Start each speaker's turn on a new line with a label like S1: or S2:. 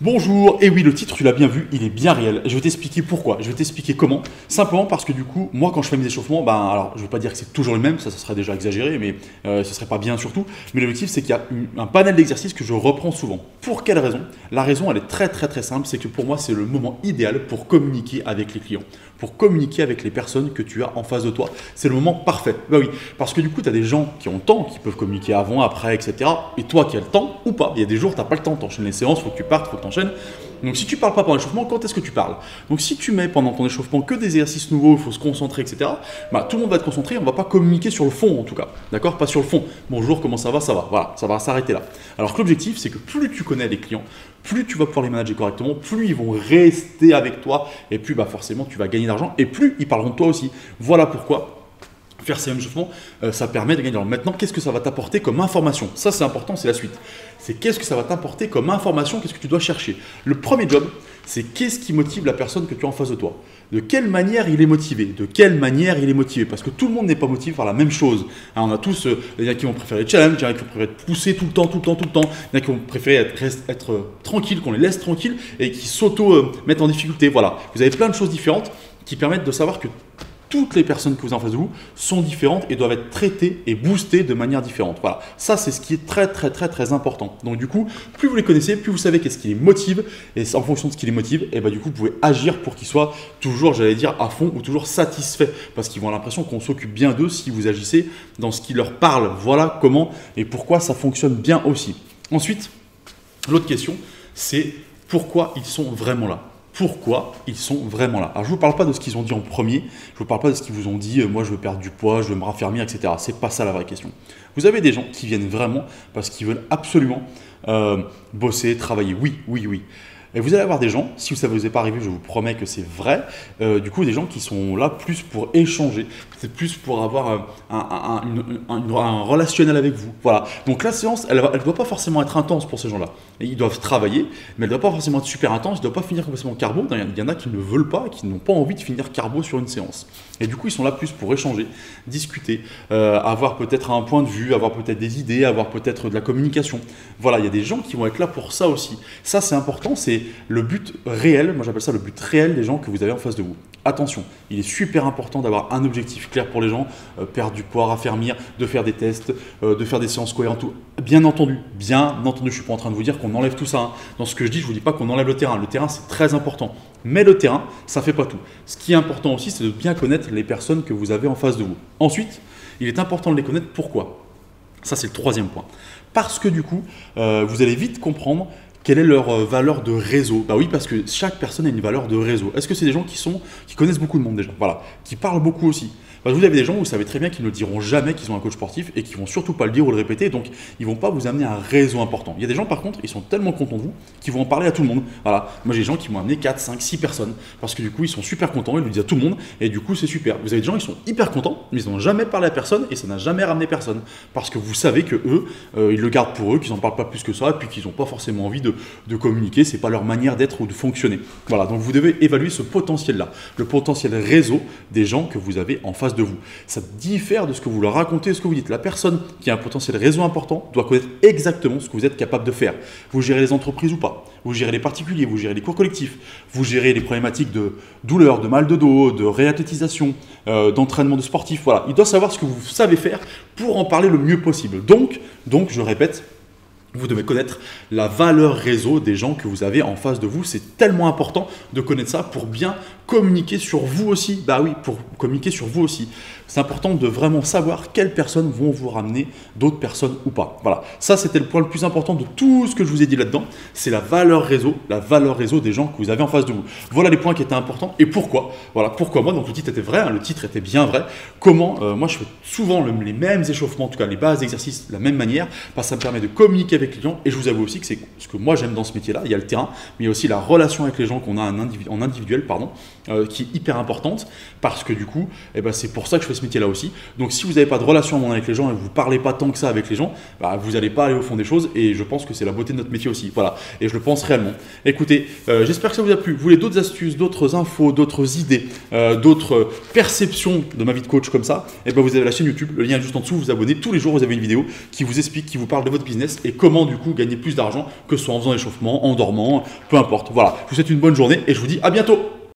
S1: Bonjour, et oui, le titre, tu l'as bien vu, il est bien réel. Je vais t'expliquer pourquoi, je vais t'expliquer comment. Simplement parce que du coup, moi, quand je fais mes échauffements, alors, je ne vais pas dire que c'est toujours le même, ça serait déjà exagéré, mais ce serait pas bien surtout. Mais l'objectif, c'est qu'il y a un panel d'exercices que je reprends souvent. Pour quelle raison? La raison, elle est très très très simple, c'est que pour moi, c'est le moment idéal pour communiquer avec les clients, pour communiquer avec les personnes que tu as en face de toi. C'est le moment parfait. Bah oui, parce que du coup, tu as des gens qui ont le temps, qui peuvent communiquer avant, après, etc. Et toi qui as le temps ou pas. Il y a des jours, tu n'as pas le temps, tu enchaînes les séances, il faut que tu partes, il faut que tu enchaînes. Donc si tu parles pas pendant l'échauffement, quand est-ce que tu parles? Donc si tu mets pendant ton échauffement que des exercices nouveaux, il faut se concentrer, etc. Tout le monde va être concentré, on ne va pas communiquer sur le fond en tout cas. D'accord? Pas sur le fond. Bonjour, comment ça va? Ça va. Voilà, ça va s'arrêter là. Alors que l'objectif, c'est que plus tu connais les clients, plus tu vas pouvoir les manager correctement, plus ils vont rester avec toi, et plus forcément tu vas gagner d'argent, et plus ils parleront de toi aussi. Voilà pourquoi faire ces mêmes échauffements, ça permet de gagner de l'argent. Maintenant, qu'est-ce que ça va t'apporter comme information? Ça, c'est important, c'est la suite. C'est qu'est-ce que ça va t'apporter comme information, qu'est-ce que tu dois chercher? Le premier job, c'est qu'est-ce qui motive la personne que tu as en face de toi? De quelle manière il est motivé? De quelle manière il est motivé? Parce que tout le monde n'est pas motivé par la même chose. Hein, on a tous, il y en a qui vont préférer les challenges, il y en a qui vont préférer être poussés tout le temps, tout le temps, tout le temps. Il y en a qui vont préférer être tranquille, qu'on les laisse tranquilles et qui s'auto-mettent en difficulté. Voilà. Vous avez plein de choses différentes qui permettent de savoir que toutes les personnes que vous avez en face de vous sont différentes et doivent être traitées et boostées de manière différente. Voilà, ça c'est ce qui est très très très très important. Donc du coup, plus vous les connaissez, plus vous savez qu'est-ce qui les motive et en fonction de ce qui les motive, et du coup vous pouvez agir pour qu'ils soient toujours, j'allais dire, à fond ou toujours satisfaits parce qu'ils vont avoir l'impression qu'on s'occupe bien d'eux si vous agissez dans ce qui leur parle. Voilà comment et pourquoi ça fonctionne bien aussi. Ensuite, l'autre question, c'est pourquoi ils sont vraiment là. Pourquoi ils sont vraiment là. Alors je ne vous parle pas de ce qu'ils ont dit en premier, je ne vous parle pas de ce qu'ils vous ont dit, moi je veux perdre du poids, je veux me raffermir, etc. Ce n'est pas ça la vraie question. Vous avez des gens qui viennent vraiment parce qu'ils veulent absolument bosser, travailler. Oui, oui, oui. Et vous allez avoir des gens, si ça ne vous est pas arrivé, je vous promets que c'est vrai, du coup des gens qui sont là plus pour échanger, c'est plus pour avoir un relationnel avec vous. Voilà. Donc la séance, elle ne doit pas forcément être intense pour ces gens-là. Ils doivent travailler, mais elle ne doit pas forcément être super intense, ils ne doivent pas finir complètement carbo. Il y en a qui ne veulent pas et qui n'ont pas envie de finir carbo sur une séance. Et du coup, ils sont là plus pour échanger, discuter, avoir peut-être un point de vue, avoir peut-être des idées, avoir peut-être de la communication. Voilà, il y a des gens qui vont être là pour ça aussi. Ça, c'est important, c'est le but réel, moi j'appelle ça le but réel des gens que vous avez en face de vous. Attention, il est super important d'avoir un objectif clair pour les gens, perdre du poids, raffermir, de faire des tests, de faire des séances cohérentes. Bien entendu, je ne suis pas en train de vous dire qu'on enlève tout ça. Hein. Dans ce que je dis, je ne vous dis pas qu'on enlève le terrain. Le terrain, c'est très important. Mais le terrain, ça ne fait pas tout. Ce qui est important aussi, c'est de bien connaître les personnes que vous avez en face de vous. Ensuite, il est important de les connaître. Pourquoi? Ça, c'est le troisième point. Parce que du coup, vous allez vite comprendre quelle est leur valeur de réseau. Bah oui, parce que chaque personne a une valeur de réseau. Est-ce que c'est des gens qui connaissent beaucoup de monde déjà? Voilà, qui parlent beaucoup aussi. Parce que vous avez des gens où vous savez très bien qu'ils ne diront jamais qu'ils ont un coach sportif et qui vont surtout pas le dire ou le répéter, donc ils vont pas vous amener un réseau important. Il y a des gens par contre, ils sont tellement contents de vous qu'ils vont en parler à tout le monde. Voilà, moi j'ai des gens qui m'ont amené 4, 5, 6 personnes parce que du coup ils sont super contents, ils le disent à tout le monde et du coup c'est super. Vous avez des gens qui sont hyper contents, mais ils n'ont jamais parlé à personne et ça n'a jamais ramené personne parce que vous savez que eux, ils le gardent pour eux, qu'ils n'en parlent pas plus que ça et puis qu'ils n'ont pas forcément envie de communiquer, c'est pas leur manière d'être ou de fonctionner. Voilà, donc vous devez évaluer ce potentiel-là, le potentiel réseau des gens que vous avez en face de vous. Ça diffère de ce que vous leur racontez, ce que vous dites. La personne qui a un potentiel réseau important doit connaître exactement ce que vous êtes capable de faire. Vous gérez les entreprises ou pas, vous gérez les particuliers, vous gérez les cours collectifs, vous gérez les problématiques de douleur, de mal de dos, de réathlétisation, d'entraînement de sportifs. Voilà, il doit savoir ce que vous savez faire pour en parler le mieux possible. Donc je répète, vous devez connaître la valeur réseau des gens que vous avez en face de vous. C'est tellement important de connaître ça pour bien communiquer sur vous aussi. Bah oui, pour communiquer sur vous aussi. C'est important de vraiment savoir quelles personnes vont vous ramener d'autres personnes ou pas. Voilà, ça c'était le point le plus important de tout ce que je vous ai dit là-dedans. C'est la valeur réseau des gens que vous avez en face de vous. Voilà les points qui étaient importants et pourquoi. Voilà, pourquoi moi, donc le titre était vrai, hein, le titre était bien vrai. Comment moi je fais souvent les mêmes échauffements, en tout cas les bases d'exercice de la même manière, parce que ça me permet de communiquer avec les clients et je vous avoue aussi que c'est ce que moi j'aime dans ce métier-là. Il y a le terrain, mais il y a aussi la relation avec les gens qu'on a en individuel, qui est hyper importante parce que du coup, eh ben, c'est pour ça que je fais ce métier-là aussi. Donc si vous n'avez pas de relation à un moment avec les gens et que vous ne parlez pas tant que ça avec les gens, bah, vous n'allez pas aller au fond des choses et je pense que c'est la beauté de notre métier aussi. Voilà, et je le pense réellement. Écoutez, j'espère que ça vous a plu. Vous voulez d'autres astuces, d'autres infos, d'autres idées, d'autres perceptions de ma vie de coach comme ça, eh ben, vous avez la chaîne YouTube, le lien est juste en dessous, vous vous abonnez. Tous les jours, vous avez une vidéo qui vous explique, qui vous parle de votre business et comment du coup gagner plus d'argent, que ce soit en faisant l'échauffement, en dormant, peu importe. Voilà, je vous souhaite une bonne journée et je vous dis à bientôt.